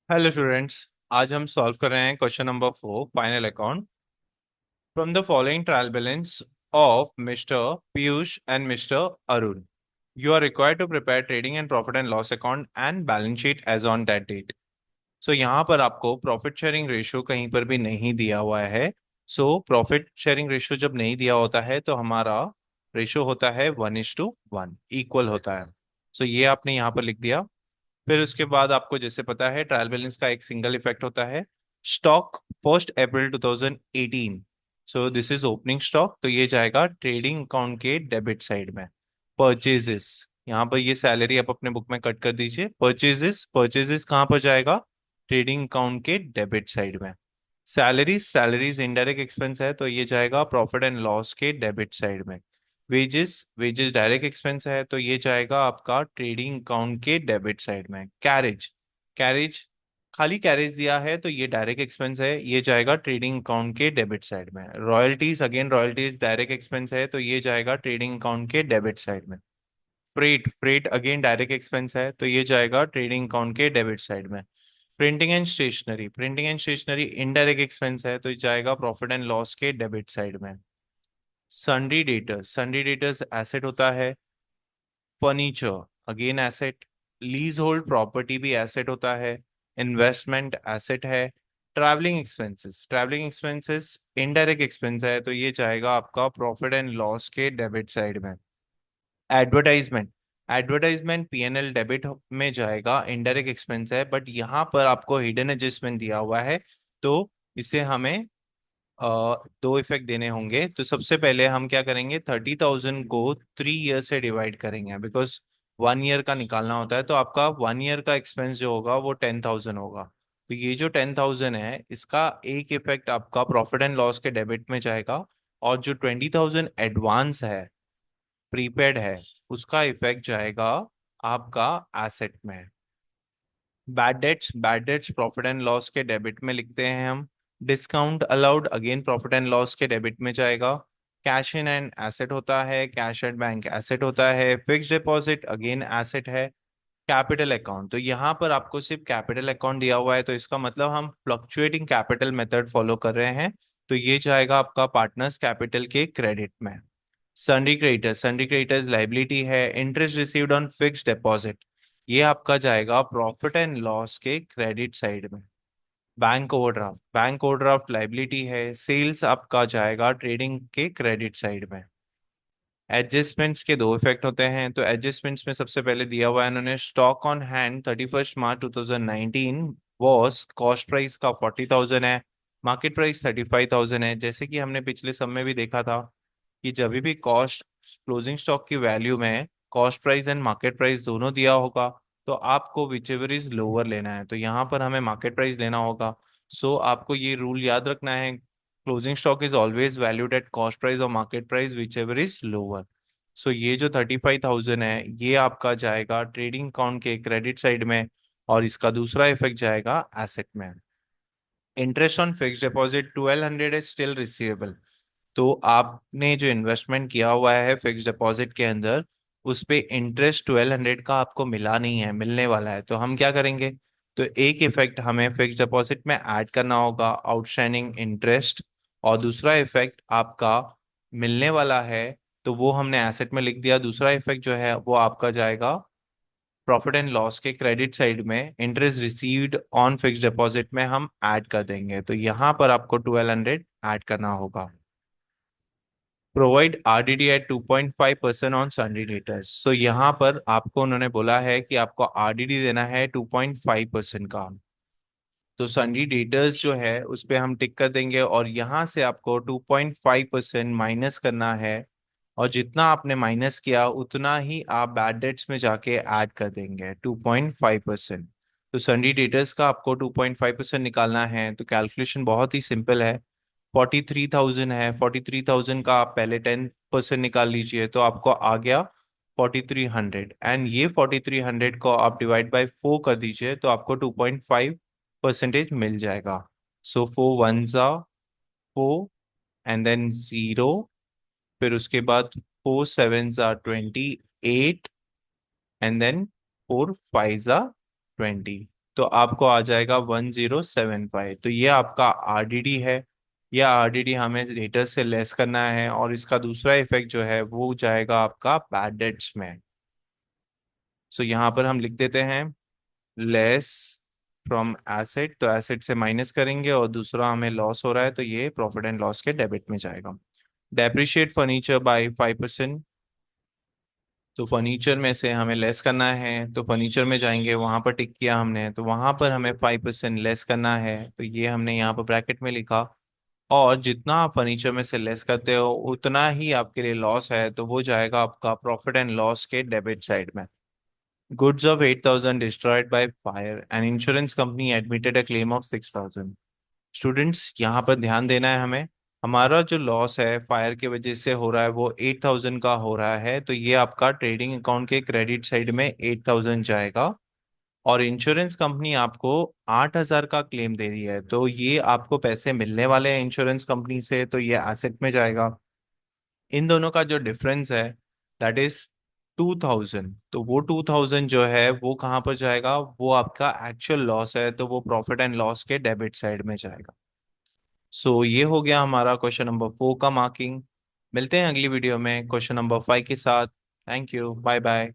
Hello students. आज हम solve कर रहे हैं question number 4, final account. From the following trial balance of mister Piyush and mister Arun, you are required to prepare trading and profit and loss account and balance sheet as on that date. So यहाँ पर आपको profit sharing ratio कहीं पर भी नहीं दिया हुआ है। सो प्रॉफिट शेयरिंग रेशियो जब नहीं दिया होता है तो हमारा रेशियो होता है 1:1, इक्वल होता है। सो ये आपने यहाँ पर लिख दिया। फिर उसके बाद आपको जैसे पता है ट्रायल बैलेंस का एक सिंगल इफेक्ट होता है। Stock 1 April 2018, so this is opening stock, तो ये जाएगा ट्रेडिंग अकाउंट के डेबिट साइड में। परचेजेस, यहाँ पर ये सैलरी आप अपने बुक में कट कर दीजिए। परचेजेस परचेजेस कहाँ पर जाएगा? ट्रेडिंग अकाउंट के डेबिट साइड में। सैलरीज सैलरीज इनडायरेक्ट एक्सपेंस है तो ये जाएगा प्रॉफिट एंड लॉस के डेबिट साइड में। वेजेस वेजेस डायरेक्ट एक्सपेंस है तो ये जाएगा आपका ट्रेडिंग अकाउंट के डेबिट साइड में। कैरेज कैरेज खाली कैरेज दिया है तो ये डायरेक्ट एक्सपेंस है, ये जाएगा ट्रेडिंग अकाउंट के डेबिट साइड में। Royalties, again royalties direct expense है तो ये जाएगा ट्रेडिंग अकाउंट के डेबिट साइड में। Freight freight again direct expense है तो ये जाएगा ट्रेडिंग अकाउंट के डेबिट साइड में। Printing and stationery indirect expense है तो ये जाएगा प्रॉफिट एंड लॉस के डेबिट साइड में। सन्डी डेटर्स एसेट होता है। Furniture again asset. Leasehold property भी एसेट होता है। इन्वेस्टमेंट एसेट है। ट्रैवलिंग एक्सपेंसेस इनडायरेक्ट एक्सपेंस है तो ये जाएगा आपका प्रॉफिट एंड लॉस के डेबिट साइड में। एडवर्टाइजमेंट एडवर्टाइजमेंट पीएनएल डेबिट में जाएगा, इनडायरेक्ट एक्सपेंस है, बट यहाँ पर आपको हिडन एडजस्टमेंट दिया हुआ है तो इसे हमें दो इफेक्ट देने होंगे। तो सबसे पहले हम क्या करेंगे, 30,000 को 3 ईयर से डिवाइड करेंगे, बिकॉज 1 ईयर का निकालना होता है। तो आपका 1 ईयर का एक्सपेंस जो होगा वो 10,000 होगा। तो ये जो 10,000 है इसका एक इफेक्ट आपका प्रॉफिट एंड लॉस के डेबिट में जाएगा, और जो 20,000 एडवांस है, प्रीपेड है, उसका इफेक्ट जाएगा आपका एसेट में। Bad debts profit and loss के डेबिट में लिखते हैं हम। Discount allowed again profit and loss के डेबिट में जाएगा। कैश इन एंड एसेट होता है, कैश एट बैंक एसेट होता है। फिक्स डिपॉजिट अगेन एसेट है। कैपिटल अकाउंट, तो यहाँ पर आपको सिर्फ कैपिटल अकाउंट दिया हुआ है तो इसका मतलब हम फ्लक्चुएटिंग कैपिटल मेथड फॉलो कर रहे हैं, तो ये जाएगा आपका पार्टनर्स कैपिटल के क्रेडिट में। सन्डी क्रेडिटर्स लाइबिलिटी है। Interest received on fixed deposit, ये आपका जाएगा प्रॉफिट एंड लॉस के क्रेडिट साइड में। बैंक ओवरड्राफ्ट लाइबिलिटी है। सेल्स आपका जाएगा ट्रेडिंग के क्रेडिट साइड में। एडजस्टमेंट्स के दो इफेक्ट होते हैं, तो एडजस्टमेंट्स में सबसे पहले दिया हुआ है इन्होंने, stock on hand 31 March 2019 was, cost price का 40,000 है, मार्केट प्राइस 35,000 है। जैसे कि हमने पिछले सब में भी देखा था कि जब भी कॉस्ट, क्लोजिंग स्टॉक की वैल्यू में cost price and market price दोनों दिया होगा तो आपको विच एवर इज लोअर लेना है, तो यहाँ पर हमें मार्केट प्राइस लेना होगा। सो आपको ये रूल याद रखना है, closing stock is always valued at cost price और market price whichever is lower. So ये जो 35,000 है ये आपका जाएगा ट्रेडिंग अकाउंट के क्रेडिट साइड में, और इसका दूसरा इफेक्ट जाएगा एसेट में। Interest on fix deposit 1200 is still receivable, तो आपने जो इन्वेस्टमेंट किया हुआ है फिक्स डिपॉजिट के अंदर उस पे इंटरेस्ट 1200 का आपको मिला नहीं है, मिलने वाला है, तो हम क्या करेंगे, तो एक इफेक्ट हमें फिक्स डिपॉजिट में ऐड करना होगा, आउटस्टैंडिंग इंटरेस्ट, और दूसरा इफेक्ट आपका मिलने वाला है तो वो हमने एसेट में लिख दिया। दूसरा इफेक्ट जो है वो आपका जाएगा प्रॉफिट एंड लॉस के क्रेडिट साइड में, interest received on fix deposit में हम ऐड कर देंगे, तो यहाँ पर आपको 1200 ऐड करना होगा। Provide RDD at 2.5% on sundry debtors, तो यहाँ पर आपको उन्होंने बोला है कि आपको आरडीडी देना है 2.5% का। तो सन्डी डेटर्स जो है उस पे हम टिक कर देंगे, और यहाँ से आपको 2.5% माइनस करना है, और जितना आपने माइनस किया उतना ही आप बैड डेट्स में जाके ऐड कर देंगे 2.5%। तो सन्डी डेटर्स का आपको 2.5% निकालना है, तो कैलकुलेशन बहुत ही सिंपल है। 43,000 है, 43,000 का आप पहले 10% निकाल लीजिए तो आपको आ गया 4,300, एंड ये 4,300 को आप डिवाइड बाय 4 कर दीजिए तो आपको 2.5% मिल जाएगा। सो 4 1 जा 4, एंड देन 0, फिर उसके बाद 4 7 जा 28, एंड देन 4 5 जा 20। तो आपको आ जाएगा 1075। तो ये आपका आरडीडी है। यह आरडीडी हमें रेटर से लेस करना है, और इसका दूसरा इफेक्ट जो है वो जाएगा आपका बैड डेट्स में। सो यहाँ पर हम लिख देते हैं लेस फ्रॉम एसेट, तो एसेट से माइनस करेंगे, और दूसरा हमें लॉस हो रहा है तो ये प्रॉफिट एंड लॉस के डेबिट में जाएगा। Depreciate furniture bye 5%। तो फर्नीचर में से हमें लेस करना है, तो फर्नीचर में जाएंगे, वहां पर टिक किया हमने, तो वहां पर हमें 5% लेस करना है, तो ये हमने यहाँ पर ब्रैकेट में लिखा। और जितना आप फर्नीचर में से लेस करते हो उतना ही आपके लिए लॉस है, तो वो जाएगा आपका प्रॉफिट एंड लॉस के डेबिट साइड में। Goods of 8,000 destroyed by fire and insurance company admitted a claim of 6,000। Students यहाँ पर ध्यान देना है हमें। हमारा जो लॉस है फायर की वजह से हो रहा है वो 8,000 का हो रहा है, तो ये आपका ट्रेडिंग अकाउंट के क्रेडिट साइड में 8,000 जाएगा। और इंश्योरेंस कंपनी आपको 8,000 का क्लेम दे रही है, तो ये आपको पैसे मिलने वाले हैं इंश्योरेंस कंपनी से, तो ये एसेट में जाएगा। इन दोनों का जो डिफरेंस है दैट इज 2,000, तो वो 2,000 जो है वो कहाँ पर जाएगा, वो आपका एक्चुअल लॉस है, तो वो प्रॉफिट एंड लॉस के डेबिट साइड में जाएगा। सो ये हो गया हमारा क्वेश्चन नंबर 4 का मार्किंग। मिलते हैं अगली वीडियो में क्वेश्चन नंबर 5 के साथ। Thank you, bye bye.